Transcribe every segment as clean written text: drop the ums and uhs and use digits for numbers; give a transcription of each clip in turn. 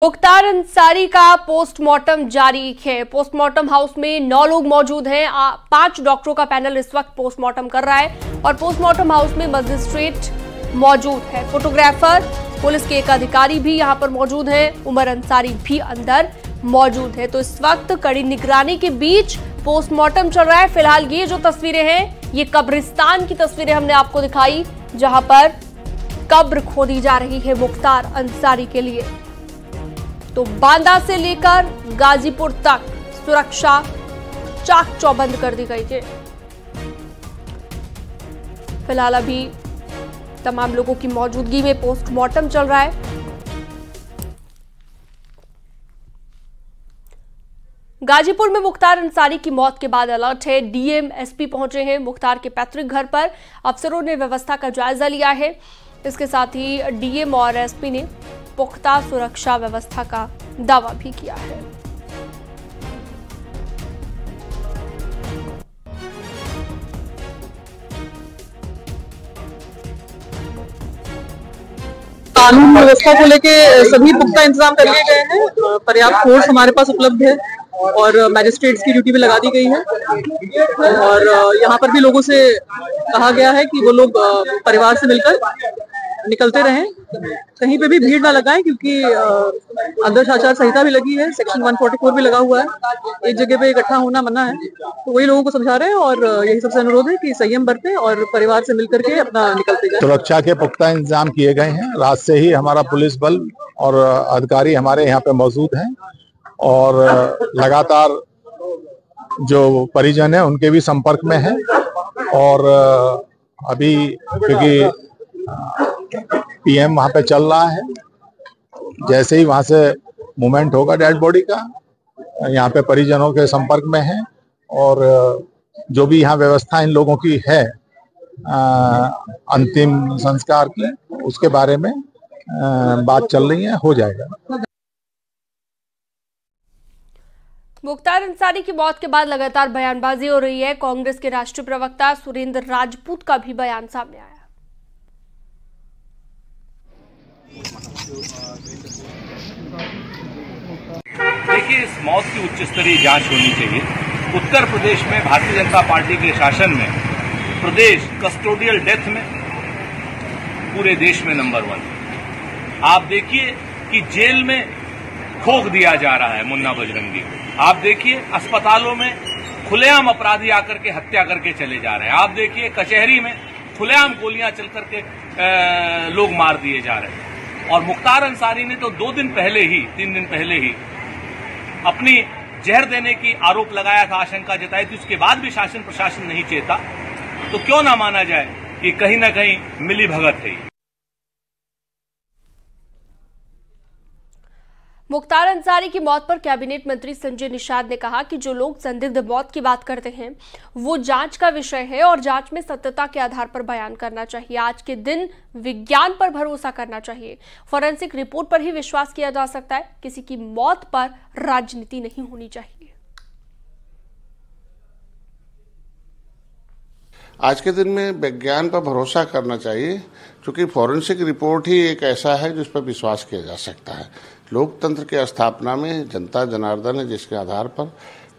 मुख्तार अंसारी का पोस्टमार्टम जारी है। पोस्टमार्टम हाउस में 9 लोग मौजूद हैं। 5 डॉक्टरों का पैनल इस वक्त पोस्टमार्टम कर रहा है और पोस्टमार्टम हाउस में मजिस्ट्रेट मौजूद है, फोटोग्राफर, पुलिस के एक अधिकारी भी यहां पर मौजूद हैं। उमर अंसारी भी अंदर मौजूद है। तो इस वक्त कड़ी निगरानी के बीच पोस्टमार्टम चल रहा है। फिलहाल ये जो तस्वीरें हैं, ये कब्रिस्तान की तस्वीरें हमने आपको दिखाई, जहां पर कब्र खोदी जा रही है मुख्तार अंसारी के लिए। तो बांदा से लेकर गाजीपुर तक सुरक्षा चाक चौबंद कर दी गई है। फिलहाल अभी तमाम लोगों की मौजूदगी में पोस्टमार्टम चल रहा है। गाजीपुर में मुख्तार अंसारी की मौत के बाद अलर्ट है। डीएम, एसपी पहुंचे हैं मुख्तार के पैतृक घर पर। अफसरों ने व्यवस्था का जायजा लिया है। इसके साथ ही डीएम और एसपी ने पुख्ता सुरक्षा व्यवस्था का दावा भी किया है। कानून व्यवस्था को लेके सभी पुख्ता इंतजाम कर लिए गए हैं। पर्याप्त फोर्स हमारे पास उपलब्ध है और मैजिस्ट्रेट्स की ड्यूटी भी लगा दी गई है। और यहाँ पर भी लोगों से कहा गया है कि वो लोग परिवार से मिलकर निकलते रहें, कहीं पे भी भीड़ ना लगाएं, क्योंकि आदर्श आचार संहिता भी लगी है, सेक्शन 144 भी लगा हुआ है। एक जगह पे इकट्ठा होना मना है। तो वही लोगों को समझा रहे हैं और यही सबसे अनुरोध है कि संयम बरतें और परिवार से मिलकर के अपना निकलते जाएं। सुरक्षा के पुख्ता इंतजाम किए गए हैं। रात से ही हमारा पुलिस बल और अधिकारी हमारे यहाँ पे मौजूद हैं और लगातार जो परिजन है उनके भी संपर्क में है। और अभी क्योंकि पीएम वहां पे चल रहा है, जैसे ही वहां से मूवमेंट होगा डेड बॉडी का, यहाँ पे परिजनों के संपर्क में है। और जो भी यहाँ व्यवस्था इन लोगों की है अंतिम संस्कार की, उसके बारे में बात चल रही है, हो जाएगा। मुख्तार अंसारी की मौत के बाद लगातार बयानबाजी हो रही है। कांग्रेस के राष्ट्रीय प्रवक्ता सुरेंद्र राजपूत का भी बयान सामने आया। देखिए, इस मौत की उच्च स्तरीय जांच होनी चाहिए। उत्तर प्रदेश में भारतीय जनता पार्टी के शासन में प्रदेश कस्टोडियल डेथ में पूरे देश में नंबर 1। आप देखिए कि जेल में ठोक दिया जा रहा है मुन्ना बजरंगी को। आप देखिए अस्पतालों में खुलेआम अपराधी आकर के हत्या करके चले जा रहे हैं। आप देखिए कचहरी में खुलेआम गोलियां चल करके लोग मार दिए जा रहे हैं। और मुख्तार अंसारी ने तो 3 दिन पहले ही अपनी जहर देने की आरोप लगाया था, आशंका जताई थी। उसके बाद भी शासन प्रशासन नहीं चेता, तो क्यों ना माना जाए कि कहीं ना कहीं मिली भगत है। मुख्तार अंसारी की मौत पर कैबिनेट मंत्री संजय निषाद ने कहा कि जो लोग संदिग्ध मौत की बात करते हैं वो जांच का विषय है और जांच में सत्यता के आधार पर बयान करना चाहिए। आज के दिन विज्ञान पर भरोसा करना चाहिए। फॉरेंसिक रिपोर्ट पर ही विश्वास किया जा सकता है। किसी की मौत पर राजनीति नहीं होनी चाहिए। आज के दिन में विज्ञान पर भरोसा करना चाहिए, क्योंकि फॉरेंसिक रिपोर्ट ही एक ऐसा है जिस पर विश्वास किया जा सकता है। लोकतंत्र की स्थापना में जनता जनार्दन है, जिसके आधार पर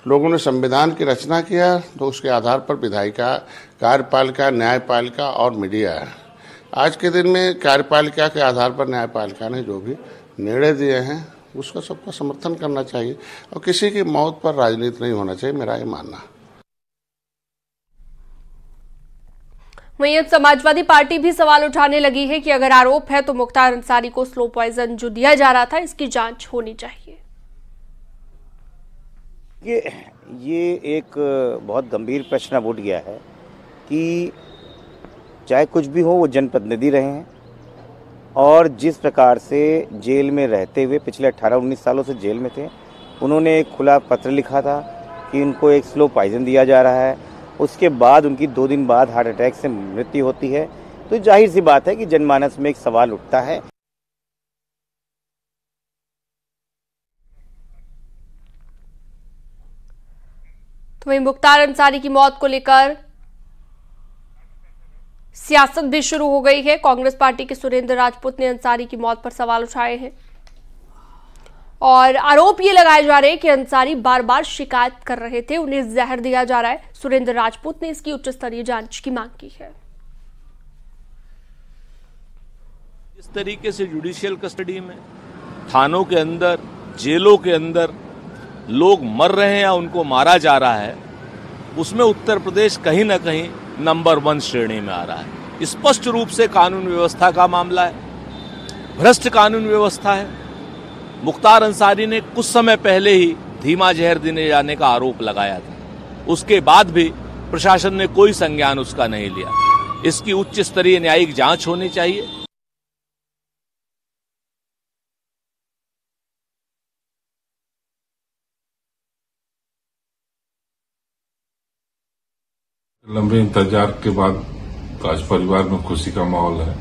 लोगों ने संविधान की रचना किया, तो उसके आधार पर विधायिका, कार्यपालिका, न्यायपालिका और मीडिया है। आज के दिन में कार्यपालिका के आधार पर न्यायपालिका ने जो भी निर्णय दिए हैं उसका सबका समर्थन करना चाहिए और किसी की मौत पर राजनीति नहीं होना चाहिए, मेरा ये मानना है। वहीं अब समाजवादी पार्टी भी सवाल उठाने लगी है कि अगर आरोप है तो मुख्तार अंसारी को स्लो पॉइजन जो दिया जा रहा था, इसकी जांच होनी चाहिए। ये एक बहुत गंभीर प्रश्न अब उठ गया है कि चाहे कुछ भी हो, वो जनप्रतिनिधि रहे हैं और जिस प्रकार से जेल में रहते हुए पिछले 18-19 सालों से जेल में थे, उन्होंने एक खुला पत्र लिखा था कि उनको एक स्लो पॉइजन दिया जा रहा है। उसके बाद उनकी 2 दिन बाद हार्ट अटैक से मृत्यु होती है। तो जाहिर सी बात है कि जनमानस में एक सवाल उठता है। तो वहीं मुख्तार अंसारी की मौत को लेकर सियासत भी शुरू हो गई है। कांग्रेस पार्टी के सुरेंद्र राजपूत ने अंसारी की मौत पर सवाल उठाए हैं। और आरोप ये लगाए जा रहे हैं कि अंसारी बार बार शिकायत कर रहे थे, उन्हें जहर दिया जा रहा है। सुरेंद्र राजपूत ने इसकी उच्च स्तरीय जांच की मांग की है। इस तरीके से जुडिशियल कस्टडी में थानों के अंदर, जेलों के अंदर लोग मर रहे हैं या उनको मारा जा रहा है, उसमें उत्तर प्रदेश कहीं ना कहीं नंबर 1 श्रेणी में आ रहा है। स्पष्ट रूप से कानून व्यवस्था का मामला है, भ्रष्ट कानून व्यवस्था है। मुख्तार अंसारी ने कुछ समय पहले ही धीमा जहर देने जाने का आरोप लगाया था, उसके बाद भी प्रशासन ने कोई संज्ञान उसका नहीं लिया। इसकी उच्च स्तरीय न्यायिक जांच होनी चाहिए। लंबे इंतजार के बाद आज परिवार में खुशी का माहौल है।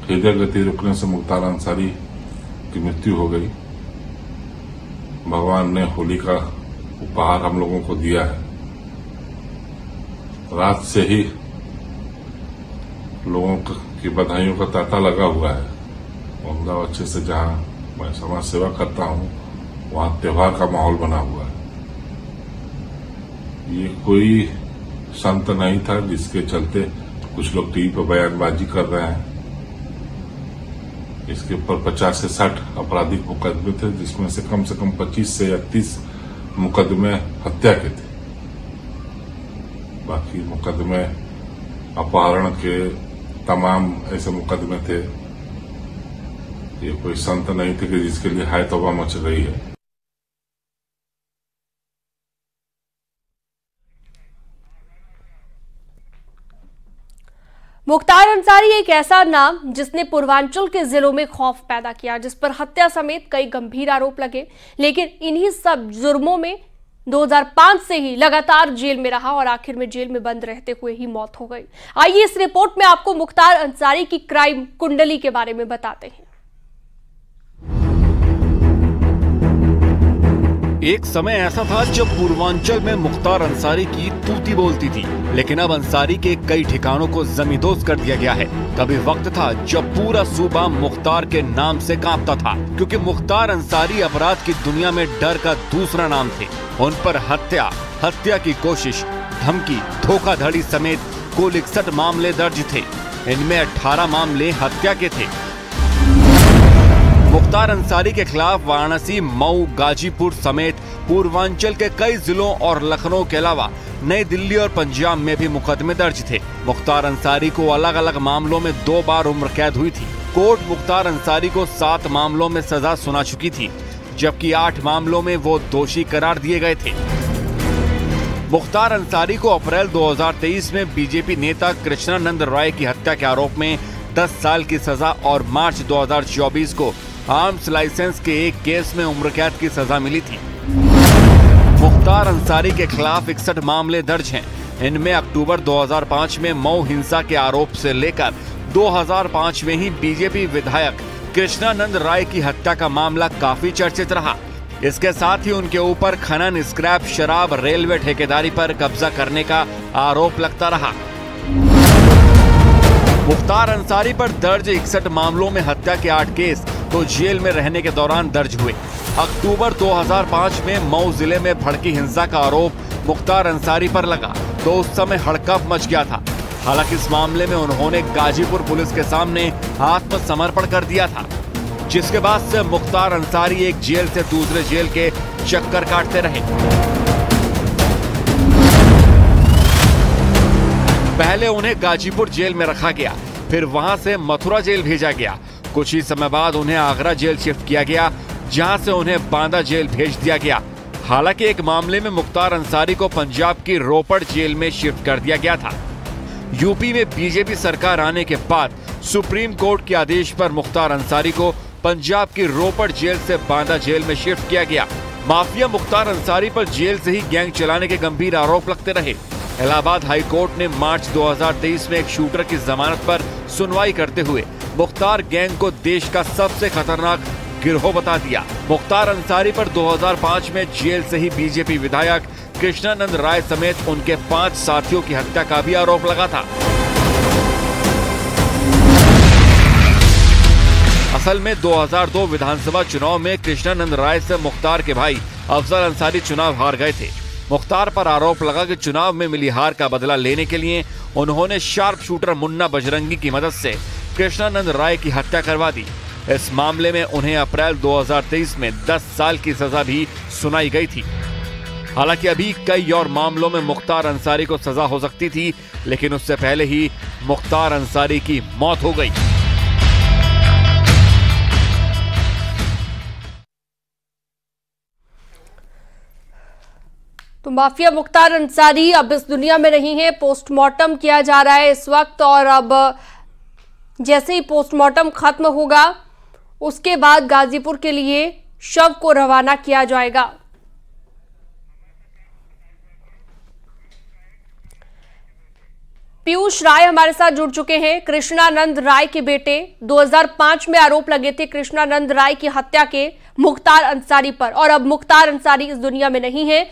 हृदय गति रुकने से मुख्तार अंसारी की मृत्यु हो गई। भगवान ने होली का उपहार हम लोगों को दिया है। रात से ही लोगों की बधाइयों का तांता लगा हुआ है। अहमदाबाद अच्छे से जहां मैं समाज सेवा करता हूं, वहां त्योहार का माहौल बना हुआ है। ये कोई संत नहीं था जिसके चलते कुछ लोग टीवी पर बयानबाजी कर रहे हैं। इसके ऊपर 50 से 60 आपराधिक मुकदमे थे, जिसमें से कम 25 से 30 मुकदमे हत्या के थे। बाकी मुकदमे अपहरण के तमाम ऐसे मुकदमे थे। ये कोई संत नहीं थे कि जिसके लिए हाय तौबा मच रही है। मुख्तार अंसारी एक ऐसा नाम जिसने पूर्वांचल के जिलों में खौफ पैदा किया, जिस पर हत्या समेत कई गंभीर आरोप लगे, लेकिन इन्हीं सब जुर्मों में 2005 से ही लगातार जेल में रहा और आखिर में जेल में बंद रहते हुए ही मौत हो गई। आइए इस रिपोर्ट में आपको मुख्तार अंसारी की क्राइम कुंडली के बारे में बताते हैं। एक समय ऐसा था जब पूर्वांचल में मुख्तार अंसारी की तूती बोलती थी, लेकिन अब अंसारी के कई ठिकानों को जमींदोज कर दिया गया है। कभी वक्त था जब पूरा सूबा मुख्तार के नाम से कांपता था, क्योंकि मुख्तार अंसारी अपराध की दुनिया में डर का दूसरा नाम थे। उन पर हत्या की कोशिश, धमकी, धोखाधड़ी समेत कुल 61 मामले दर्ज थे। इनमें 18 मामले हत्या के थे। मुख्तार अंसारी के खिलाफ वाराणसी, मऊ, गाजीपुर समेत पूर्वांचल के कई जिलों और लखनऊ के अलावा नई दिल्ली और पंजाब में भी मुकदमे दर्ज थे। मुख्तार अंसारी को अलग अलग मामलों में 2 बार उम्र कैद हुई थी। कोर्ट मुख्तार अंसारी को 7 मामलों में सजा सुना चुकी थी, जबकि 8 मामलों में वो दोषी करार दिए गए थे। मुख्तार अंसारी को अप्रैल 2023 में बीजेपी नेता कृष्णानंद राय की हत्या के आरोप में 10 साल की सजा और मार्च 2024 को आर्म्स लाइसेंस के एक केस में उम्र कैद की सजा मिली थी। मुख्तार अंसारी के खिलाफ 61 मामले दर्ज हैं। इनमें अक्टूबर 2005 में मऊ हिंसा के आरोप से लेकर 2005 में ही बीजेपी विधायक कृष्णानंद राय की हत्या का मामला काफी चर्चित रहा। इसके साथ ही उनके ऊपर खनन, स्क्रैप, शराब, रेलवे ठेकेदारी पर कब्जा करने का आरोप लगता रहा। मुख्तार अंसारी पर दर्ज 61 मामलों में हत्या के 8 केस तो जेल में रहने के दौरान दर्ज हुए। अक्टूबर 2005 में मऊ जिले में भड़की हिंसा का आरोप मुख्तार अंसारी पर लगा तो उस समय हड़कंप मच गया था। हालांकि इस मामले में उन्होंने गाजीपुर पुलिस के सामने आत्मसमर्पण कर दिया था, जिसके बाद से मुख्तार अंसारी एक जेल से दूसरे जेल के चक्कर काटते रहे। पहले उन्हें गाजीपुर जेल में रखा गया, फिर वहां से मथुरा जेल भेजा गया। कुछ ही समय बाद उन्हें आगरा जेल शिफ्ट किया गया, जहां से उन्हें बांदा जेल भेज दिया गया। हालांकि एक मामले में मुख्तार अंसारी को पंजाब की रोपड़ जेल में शिफ्ट कर दिया गया था। यूपी में बीजेपी सरकार आने के बाद सुप्रीम कोर्ट के आदेश पर मुख्तार अंसारी को पंजाब की रोपड़ जेल से बांदा जेल में शिफ्ट किया गया। माफिया मुख्तार अंसारी पर जेल से ही गैंग चलाने के गंभीर आरोप लगते रहे। इलाहाबाद हाई कोर्ट ने मार्च 2023 में एक शूटर की जमानत पर सुनवाई करते हुए मुख्तार गैंग को देश का सबसे खतरनाक गिरोह बता दिया। मुख्तार अंसारी पर 2005 में जेल से ही बीजेपी विधायक कृष्णानंद राय समेत उनके 5 साथियों की हत्या का भी आरोप लगा था। असल में 2002 विधानसभा चुनाव में कृष्णानंद राय से मुख्तार के भाई अफजल अंसारी चुनाव हार गए थे। मुख्तार पर आरोप लगा कि चुनाव में मिली हार का बदला लेने के लिए उन्होंने शार्प शूटर मुन्ना बजरंगी की मदद से कृष्णानंद राय की हत्या करवा दी। इस मामले में उन्हें अप्रैल 2023 में 10 साल की सजा भी सुनाई गई थी। हालांकि अभी कई और मामलों में मुख्तार अंसारी को सजा हो सकती थी, लेकिन उससे पहले ही मुख्तार अंसारी की मौत हो गई। तो माफिया मुख्तार अंसारी अब इस दुनिया में नहीं है। पोस्टमार्टम किया जा रहा है इस वक्त, और अब जैसे ही पोस्टमार्टम खत्म होगा उसके बाद गाजीपुर के लिए शव को रवाना किया जाएगा। पीयूष राय हमारे साथ जुड़ चुके हैं, कृष्णानंद राय के बेटे। 2005 में आरोप लगे थे कृष्णानंद राय की हत्या के मुख्तार अंसारी पर, और अब मुख्तार अंसारी इस दुनिया में नहीं है।